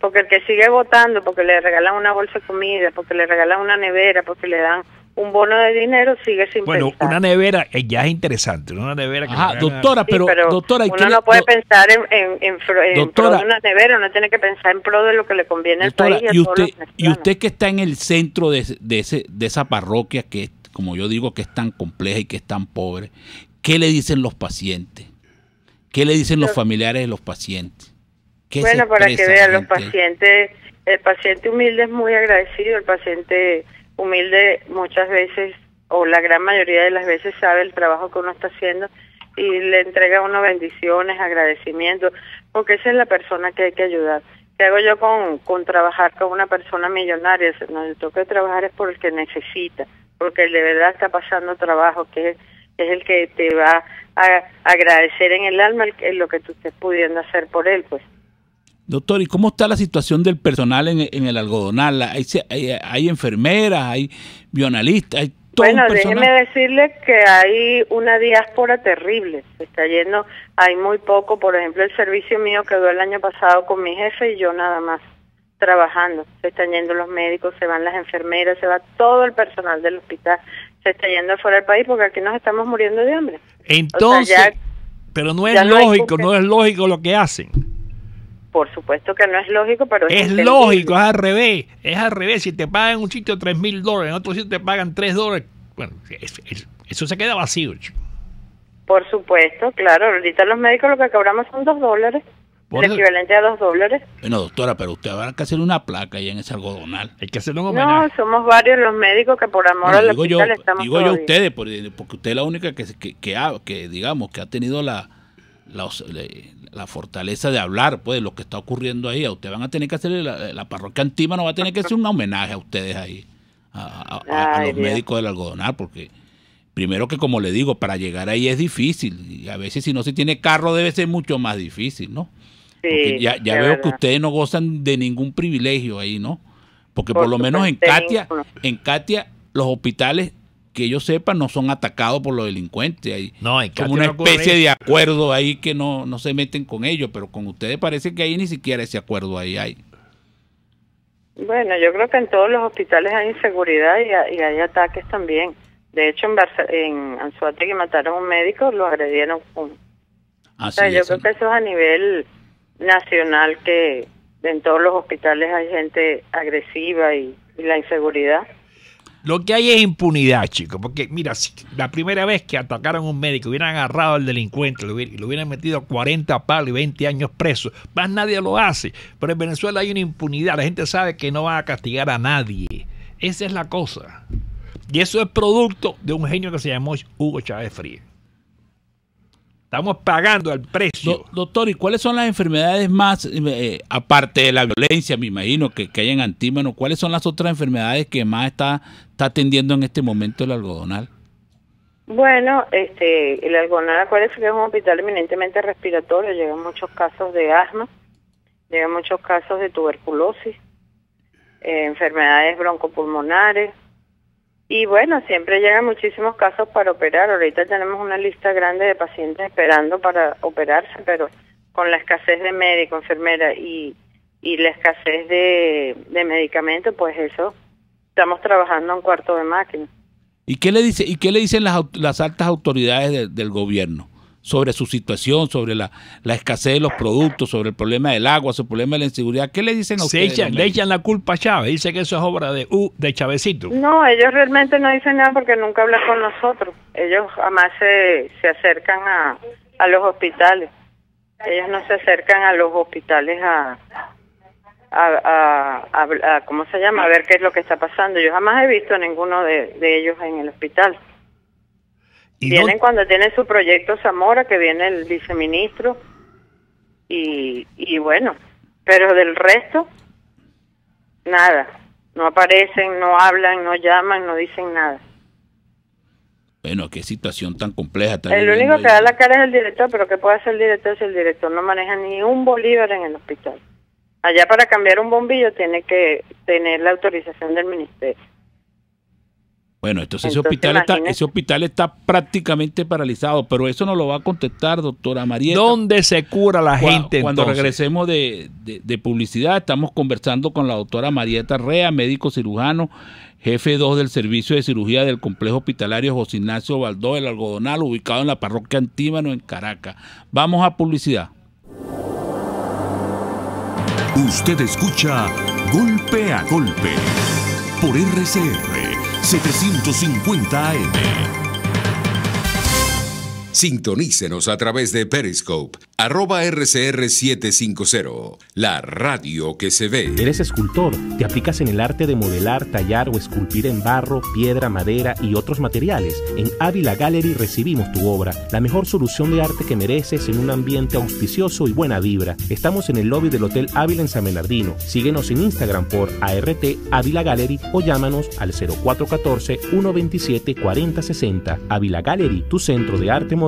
Porque el que sigue votando, porque le regalan una bolsa de comida, porque le regalan una nevera, porque le dan un bono de dinero, sigue sin pensar. Bueno, una nevera ya es interesante, una nevera que... doctora, pero doctora... Uno no puede pensar en pro de una nevera, uno tiene que pensar en pro de lo que le conviene al país y a todos los mexicanos. Y usted que está en el centro de esa parroquia que, como yo digo, que es tan compleja y que es tan pobre, ¿qué le dicen los pacientes? ¿Qué le dicen los familiares de los pacientes? Bueno, para que vean los pacientes, el paciente humilde es muy agradecido, el paciente humilde muchas veces, o la gran mayoría de las veces, sabe el trabajo que uno está haciendo y le entrega a uno bendiciones, agradecimientos, porque esa es la persona que hay que ayudar. ¿Qué hago yo con trabajar con una persona millonaria? No, el toque de trabajar es por el que necesita, porque de verdad está pasando trabajo, que es el que te va a agradecer en el alma lo que tú estés pudiendo hacer por él, pues. Doctor, ¿y cómo está la situación del personal en el algodonal? ¿Hay enfermeras, hay bionalistas, hay todo un personal? Déjeme decirle que hay una diáspora terrible. Se está yendo, hay muy poco. Por ejemplo, el servicio mío quedó el año pasado con mi jefe y yo nada más trabajando. Se están yendo los médicos, se van las enfermeras, se va todo el personal del hospital. Se está yendo fuera del país porque aquí nos estamos muriendo de hambre. Entonces, pero no es lógico, no es lógico lo que hacen. Por supuesto que no es lógico, pero es lógico, es al revés, si te pagan en un sitio $3,000, en otro sitio te pagan $3, bueno, eso se queda vacío. Por supuesto, claro, ahorita los médicos lo que cobramos son $2, el equivalente a $2. Bueno, doctora, pero usted va a hacer una placa ahí en ese algodonal. Hay que hacerle un homenaje. No, somos varios los médicos que por amor al hospital estamos digo yo a ustedes, porque usted es la única que digamos, que ha tenido la fortaleza de hablar pues de lo que está ocurriendo ahí. A ustedes van a tener que hacer la parroquia Antímano va a tener que hacer un homenaje a ustedes ahí, a los médicos del algodonal, porque primero que, como le digo, para llegar ahí es difícil, y a veces si no se tiene carro debe ser mucho más difícil, ¿no? Sí, ya veo verdad que ustedes no gozan de ningún privilegio ahí, ¿no? Porque por lo menos en Katia los hospitales, que yo sepa, no son atacados por los delincuentes. Hay como una especie de acuerdo ahí que no se meten con ellos, pero con ustedes parece que ahí ni siquiera ese acuerdo ahí hay. Bueno, yo creo que en todos los hospitales hay inseguridad y hay ataques también. De hecho, en Anzoátegui mataron a un médico, lo agredieron. O sea, yo creo que eso es a nivel nacional, que en todos los hospitales hay gente agresiva y la inseguridad. Lo que hay es impunidad, chicos, porque mira, si la primera vez que atacaron a un médico, hubieran agarrado al delincuente, lo hubieran metido 40 palos y 20 años preso, más nadie lo hace. Pero en Venezuela hay una impunidad, la gente sabe que no va a castigar a nadie. Esa es la cosa. Y eso es producto de un genio que se llamó Hugo Chávez Frías. Estamos pagando el precio. Doctor, ¿y cuáles son las enfermedades más, aparte de la violencia, me imagino, que hay en Antímano, cuáles son las otras enfermedades que más está atendiendo en este momento el algodonal? Bueno, el algodonal, acuérdense que es un hospital eminentemente respiratorio, llegan muchos casos de asma, llegan muchos casos de tuberculosis, enfermedades broncopulmonares, y bueno, siempre llegan muchísimos casos para operar. Ahorita tenemos una lista grande de pacientes esperando para operarse, pero con la escasez de médicos, enfermeras y la escasez de medicamentos, pues eso, estamos trabajando a un cuarto de máquina. ¿Y qué le dicen las altas autoridades del gobierno sobre su situación, sobre la escasez de los productos, sobre el problema del agua, sobre el problema de la inseguridad? ¿Qué le dicen a ustedes? Le echan la culpa a Chávez, dice que eso es obra de Chavecito. No, ellos realmente no dicen nada porque nunca hablan con nosotros. Ellos jamás se acercan a los hospitales. Ellos no se acercan a los hospitales a ¿cómo se llama? A ver qué es lo que está pasando. Yo jamás he visto a ninguno de ellos en el hospital. Vienen cuando tienen su proyecto Zamora, que viene el viceministro, y bueno, pero del resto, nada. No aparecen, no hablan, no llaman, no dicen nada. Bueno, qué situación tan compleja. El único que da la cara es el director, pero ¿qué puede hacer el director si el director no maneja ni un bolívar en el hospital? Allá para cambiar un bombillo tiene que tener la autorización del ministerio. Bueno, entonces ese hospital está prácticamente paralizado, pero eso nos lo va a contestar, doctora Marieta. ¿Dónde se cura la gente cuando entonces? Regresemos de publicidad? Estamos conversando con la doctora Marieta Rea, médico cirujano, jefe 2 del Servicio de Cirugía del Complejo Hospitalario José Ignacio Baldó del Algodonal, ubicado en la parroquia Antímano, en Caracas. Vamos a publicidad. Usted escucha Golpe a Golpe por RCR 750 AM. Sintonícenos a través de Periscope, @RCR750, la radio que se ve. ¿Eres escultor? ¿Te aplicas en el arte de modelar, tallar o esculpir en barro, piedra, madera y otros materiales? En Ávila Gallery recibimos tu obra, la mejor solución de arte que mereces en un ambiente auspicioso y buena vibra. Estamos en el lobby del Hotel Ávila en San Bernardino. Síguenos en Instagram por ART Ávila Gallery o llámanos al 0414-127-4060. Ávila Gallery, tu centro de arte moderno.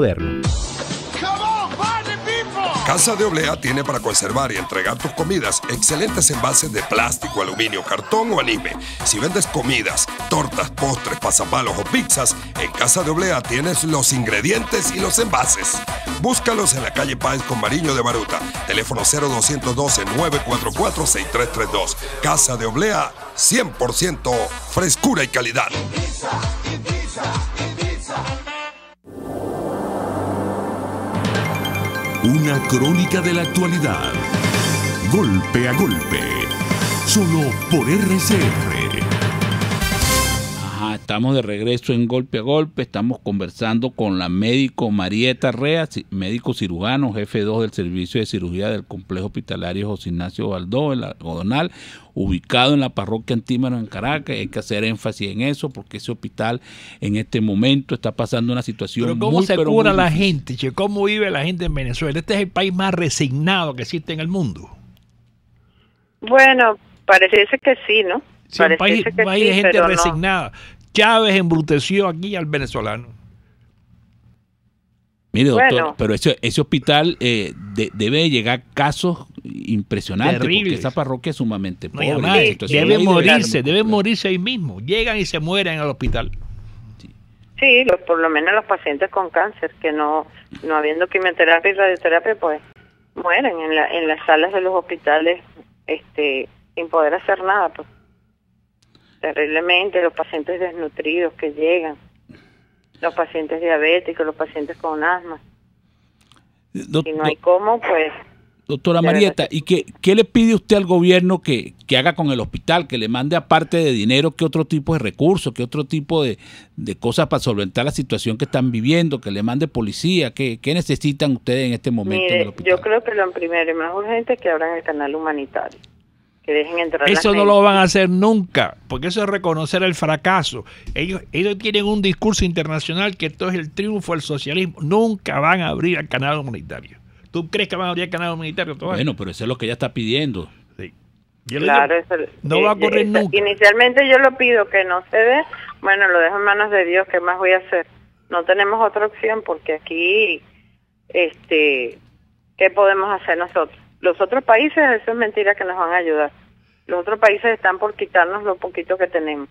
Casa de Oblea tiene para conservar y entregar tus comidas excelentes envases de plástico, aluminio, cartón o anime. Si vendes comidas, tortas, postres, pasapalos o pizzas, en Casa de Oblea tienes los ingredientes y los envases. Búscalos en la calle Páez con Mariño de Baruta. Teléfono 0212-944-6332. Casa de Oblea, 100% frescura y calidad. Una crónica de la actualidad. Golpe a golpe. Solo por RCR. Ajá, estamos de regreso en Golpe a Golpe. Estamos conversando con la médico Marieta Rea, médico cirujano, jefe 2 del Servicio de Cirugía del Complejo Hospitalario José Ignacio Baldó, el Algodonal, ubicado en la parroquia Antímano en Caracas. Hay que hacer énfasis en eso porque ese hospital en este momento está pasando una situación pero ¿cómo se cura la gente, che? ¿Cómo vive la gente en Venezuela? Este es el país más resignado que existe en el mundo. Bueno, parece que sí, ¿no? Sí, un país de gente resignada. Chávez embruteció aquí al venezolano. Mire, doctor, pero ese hospital debe llegar casos impresionantes, terribles, porque esa parroquia es sumamente pobre. Además, debe morirse ahí mismo. Llegan y se mueren en el hospital. Sí, por lo menos los pacientes con cáncer, que no habiendo quimioterapia y radioterapia, pues mueren en las salas de los hospitales sin poder hacer nada, pues. Terriblemente, los pacientes desnutridos que llegan, los pacientes diabéticos, los pacientes con asma. Si no hay cómo, pues... Doctora Marieta, ¿y qué le pide usted al gobierno que haga con el hospital? Que le mande, aparte de dinero, ¿qué otro tipo de recursos, qué otro tipo de cosas para solventar la situación que están viviendo? Que le mande policía. ¿Qué necesitan ustedes en este momento? Mire, en el hospital? yo creo que lo primero y más urgente es que abran el canal humanitario. Que dejen entrar eso no lo van a hacer nunca, porque eso es reconocer el fracaso. Ellos tienen un discurso internacional que esto es el triunfo del socialismo. Nunca van a abrir el canal humanitario. ¿Tú crees que van a abrir el canal humanitario todavía? Bueno, pero eso es lo que ella está pidiendo. Sí. Claro, no va a ocurrir nunca. Inicialmente yo lo pido que no se dé. Bueno, lo dejo en manos de Dios. ¿Qué más voy a hacer? No tenemos otra opción porque aquí, ¿qué podemos hacer nosotros? Los otros países, eso es mentira que nos van a ayudar. Los otros países están por quitarnos lo poquito que tenemos.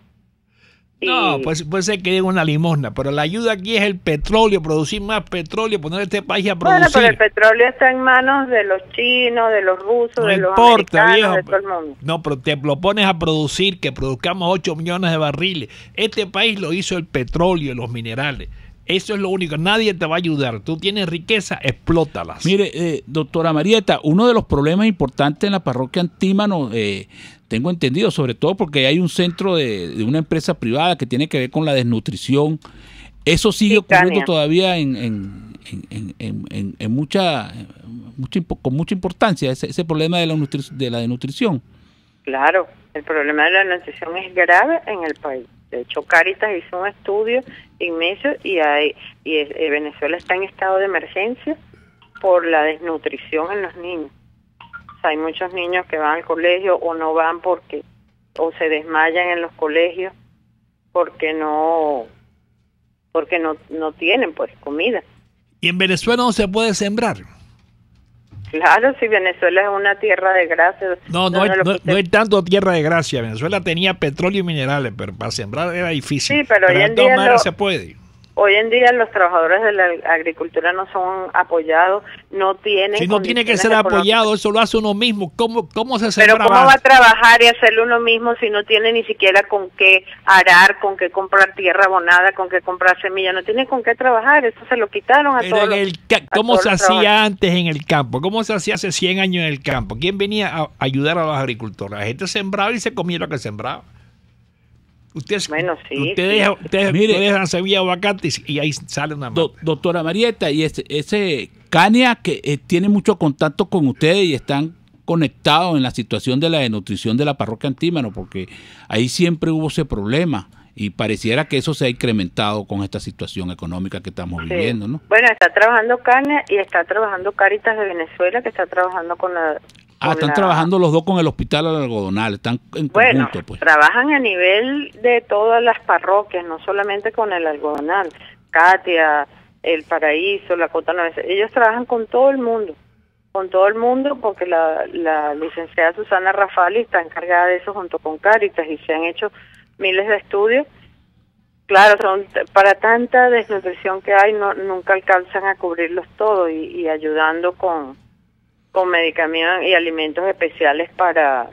No, pues puede ser que den una limosna, pero la ayuda aquí es el petróleo, producir más petróleo, poner este país a producir. Bueno, pero el petróleo está en manos de los chinos, de los rusos, de los americanos, viejo, de todo el mundo. No, pero te lo pones a producir, que produzcamos 8 millones de barriles. Este país lo hizo el petróleo, los minerales. Eso es lo único, nadie te va a ayudar. Tú tienes riqueza, explótalas. Mire, doctora Marieta, uno de los problemas importantes en la parroquia Antímano, tengo entendido, sobre todo porque hay un centro de una empresa privada que tiene que ver con la desnutrición. Eso sigue ocurriendo todavía con mucha importancia, ese problema de la desnutrición. Claro, el problema de la desnutrición es grave en el país. De hecho, Cáritas hizo un estudio inmenso y Venezuela está en estado de emergencia por la desnutrición en los niños. O sea, hay muchos niños que van al colegio o no van o se desmayan en los colegios porque no tienen pues comida. ¿Y en Venezuela no se puede sembrar? Claro, si Venezuela es una tierra de gracia. No es tanto tierra de gracia. Venezuela tenía petróleo y minerales, pero para sembrar era difícil. Sí, pero hoy en de todas día maneras se puede. Hoy en día los trabajadores de la agricultura no son apoyados, no tienen... Si no tiene que ser apoyado, eso lo hace uno mismo. ¿Cómo se sembra? Pero ¿cómo va a trabajar y hacerlo uno mismo si no tiene ni siquiera con qué arar, con qué comprar tierra abonada, con qué comprar semilla? No tiene con qué trabajar, eso se lo quitaron a todos ¿Cómo se hacía antes en el campo? ¿Cómo se hacía hace 100 años en el campo? ¿Quién venía a ayudar a los agricultores? La gente sembraba y se comía lo que sembraba. Ustedes dejan semilla de aguacate y ahí sale una mata. Doctora Marieta, y ese Cania que tiene mucho contacto con ustedes y están conectados en la situación de la desnutrición de la parroquia Antímano, porque ahí siempre hubo ese problema y pareciera que eso se ha incrementado con esta situación económica que estamos viviendo, ¿no? Bueno, está trabajando Cania y está trabajando Cáritas de Venezuela, que está trabajando con la... están trabajando los dos con el hospital algodonal, están en conjunto, pues. Trabajan a nivel de todas las parroquias, no solamente con el algodonal. Katia, El Paraíso, la Cota Nueva, ellos trabajan con todo el mundo, porque la licenciada Susana Rafali está encargada de eso junto con Cáritas y se han hecho miles de estudios. Claro, para tanta desnutrición que hay, nunca alcanzan a cubrirlos todos y ayudando con medicamentos y alimentos especiales para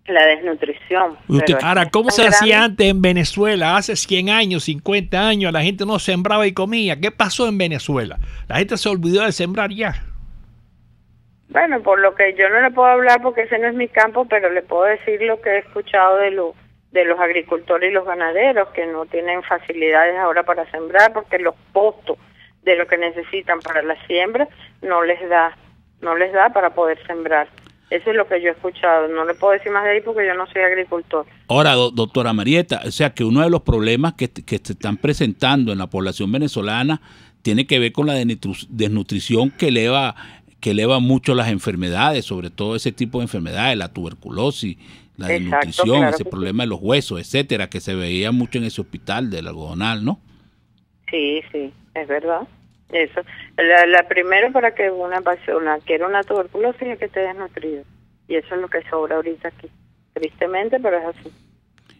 la desnutrición. Ahora, ¿cómo se hacía antes en Venezuela? Hace 100 años, 50 años, la gente no sembraba y comía. ¿Qué pasó en Venezuela? La gente se olvidó de sembrar ya. Bueno, por lo que yo no le puedo hablar porque ese no es mi campo, pero le puedo decir lo que he escuchado de los agricultores y los ganaderos, que no tienen facilidades ahora para sembrar porque los costos de lo que necesitan para la siembra no les da para poder sembrar. Eso es lo que yo he escuchado. No le puedo decir más de ahí porque yo no soy agricultor. Ahora, doctora Marieta, o sea que uno de los problemas que se están presentando en la población venezolana tiene que ver con la desnutrición que eleva mucho las enfermedades, sobre todo ese tipo de enfermedades, la tuberculosis, la desnutrición, claro, ese problema de los huesos, etcétera, que se veía mucho en ese hospital del Algodonal, ¿no? Sí, es verdad. Eso. La primero para que una persona quiera una tuberculosis es que esté desnutrido. Y eso es lo que sobra ahorita aquí. Tristemente, pero es así.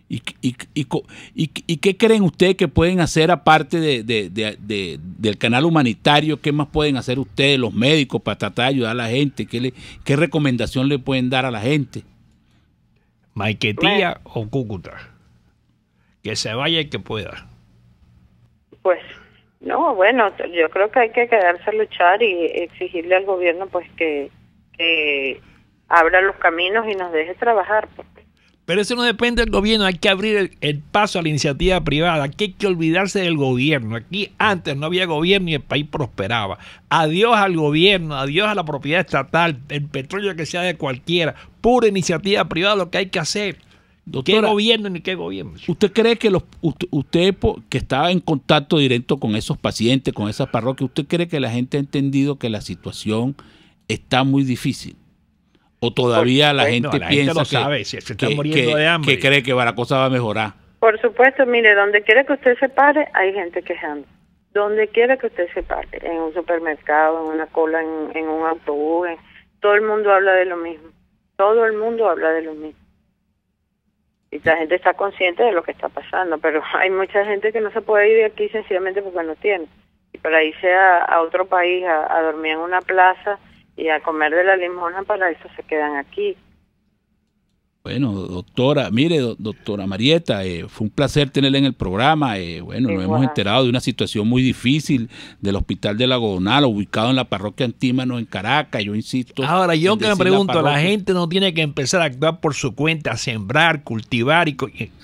¿Y qué creen ustedes que pueden hacer aparte del canal humanitario? ¿Qué más pueden hacer ustedes, los médicos, para tratar de ayudar a la gente? ¿Qué recomendación le pueden dar a la gente? Maiquetía o Cúcuta. Que se vaya el que pueda. Pues, no, bueno, yo creo que hay que quedarse a luchar y exigirle al gobierno pues que abra los caminos y nos deje trabajar. Pero eso no depende del gobierno, hay que abrir el paso a la iniciativa privada, aquí hay que olvidarse del gobierno. Aquí antes no había gobierno y el país prosperaba. Adiós al gobierno, adiós a la propiedad estatal, el petróleo que sea de cualquiera, pura iniciativa privada lo que hay que hacer. Doctora, ¿qué gobierno ni qué gobierno? ¿Usted cree que usted que estaba en contacto directo con esos pacientes, con esas parroquias, usted cree que la gente ha entendido que la situación está muy difícil? ¿O todavía la gente piensa que cree que la cosa va a mejorar? Por supuesto, mire, donde quiera que usted se pare, hay gente quejando. Donde quiera que usted se pare, en un supermercado, en una cola, en un autobús, todo el mundo habla de lo mismo. Todo el mundo habla de lo mismo. Y la gente está consciente de lo que está pasando, pero hay mucha gente que no se puede ir de aquí sencillamente porque no tiene. Y para irse a otro país, a dormir en una plaza y a comer de la limosna, para eso se quedan aquí. Bueno, doctora, mire, doctora Marieta, fue un placer tenerla en el programa. Bueno, nos hemos enterado de una situación muy difícil del Hospital del Algodonal, ubicado en la parroquia Antímano, en Caracas. Yo insisto. Ahora, yo que me pregunto, la gente no tiene que empezar a actuar por su cuenta, a sembrar, cultivar y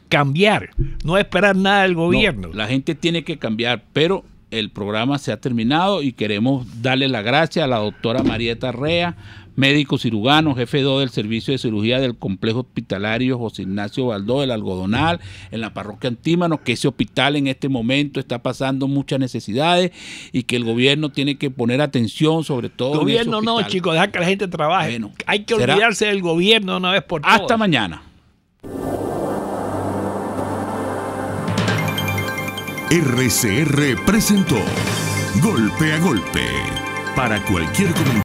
cambiar, no esperar nada del gobierno. No, la gente tiene que cambiar, pero el programa se ha terminado y queremos darle las gracias a la doctora Marieta Rea, médico cirujano, jefe 2 del Servicio de Cirugía del Complejo Hospitalario José Ignacio Baldó del Algodonal, en la parroquia Antímano, que ese hospital en este momento está pasando muchas necesidades y que el gobierno tiene que poner atención, sobre todo el gobierno no, chicos, dejar que la gente trabaje. Bueno, hay que olvidarse del gobierno una vez por todas. Hasta mañana. RCR presentó Golpe a Golpe. Para cualquier comentario